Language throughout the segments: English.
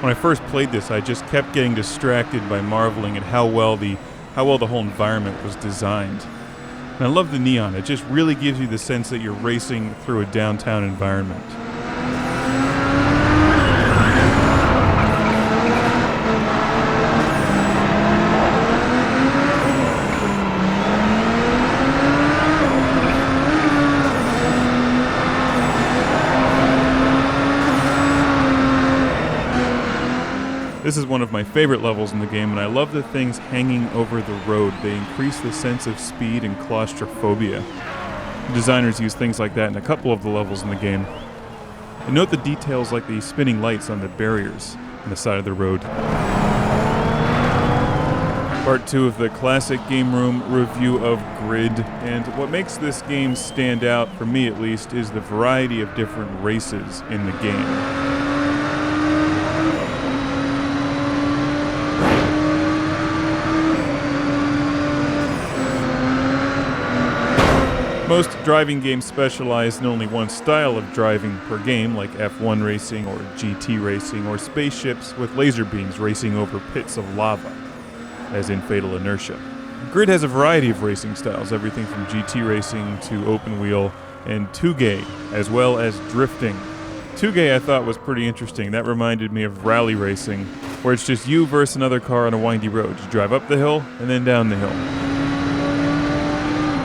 When I first played this, I just kept getting distracted by marveling at how well the whole environment was designed. And I love the neon. It just really gives you the sense that you're racing through a downtown environment. This is one of my favorite levels in the game, and I love the things hanging over the road. They increase the sense of speed and claustrophobia. The designers use things like that in a couple of the levels in the game. And note the details like the spinning lights on the barriers on the side of the road. Part 2 of the classic game room review of Grid, and what makes this game stand out, for me at least, is the variety of different races in the game. Most driving games specialize in only one style of driving per game, like F1 racing or GT racing, or spaceships with laser beams racing over pits of lava, as in Fatal Inertia. Grid has a variety of racing styles, everything from GT racing to open wheel and Touge, as well as drifting. Touge I thought was pretty interesting. That reminded me of rally racing, where it's just you versus another car on a windy road. You drive up the hill and then down the hill.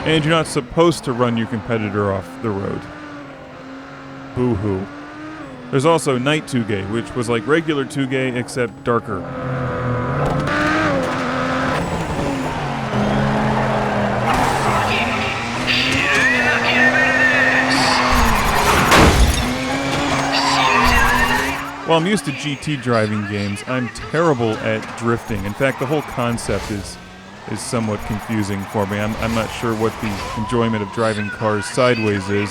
And you're not supposed to run your competitor off the road. Boo-hoo. There's also Night Touge, which was like regular Touge except darker. While I'm used to GT driving games, I'm terrible at drifting. In fact, the whole concept is somewhat confusing for me. I'm not sure what the enjoyment of driving cars sideways is.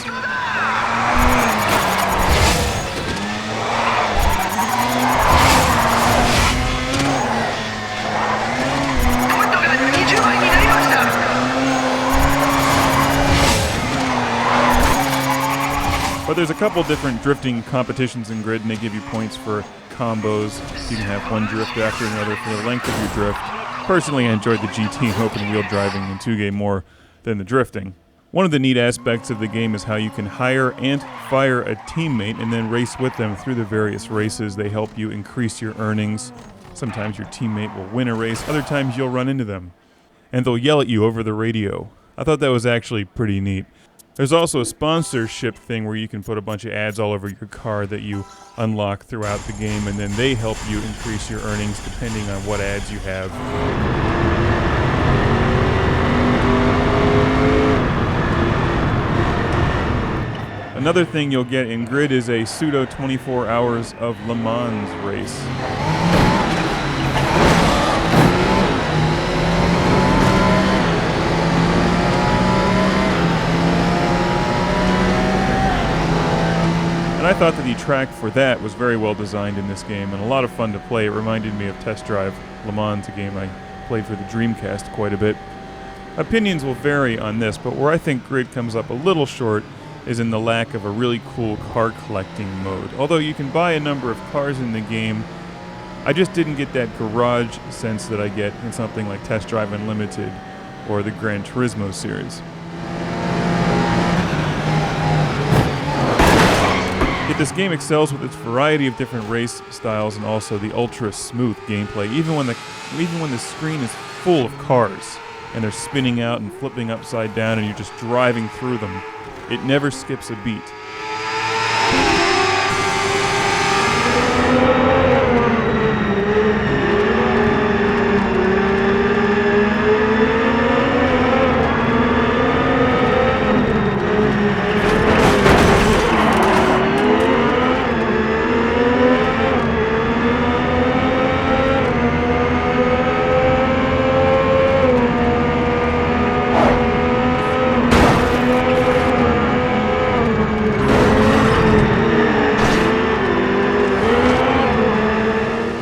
But there's a couple different drifting competitions in Grid, and they give you points for combos. You can have one drift after another for the length of your drift. Personally, I enjoyed the GT and open-wheel driving in Touge more than the drifting. One of the neat aspects of the game is how you can hire and fire a teammate and then race with them through the various races. They help you increase your earnings. Sometimes your teammate will win a race, other times you'll run into them. And they'll yell at you over the radio. I thought that was actually pretty neat. There's also a sponsorship thing where you can put a bunch of ads all over your car that you unlock throughout the game, and then they help you increase your earnings depending on what ads you have. Another thing you'll get in Grid is a pseudo 24 hours of Le Mans race. And I thought that the track for that was very well designed in this game and a lot of fun to play. It reminded me of Test Drive Le Mans, a game I played for the Dreamcast quite a bit. Opinions will vary on this, but where I think Grid comes up a little short is in the lack of a really cool car collecting mode. Although you can buy a number of cars in the game, I just didn't get that garage sense that I get in something like Test Drive Unlimited or the Gran Turismo series. Yet this game excels with its variety of different race styles and also the ultra-smooth gameplay, even when the screen is full of cars and they're spinning out and flipping upside down and you're just driving through them. It never skips a beat.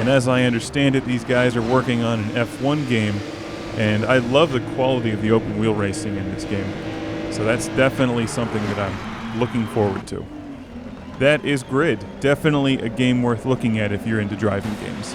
As I understand it, these guys are working on an F1 game, and I love the quality of the open wheel racing in this game. So that's definitely something that I'm looking forward to. that is Grid. Definitely a game worth looking at if you're into driving games.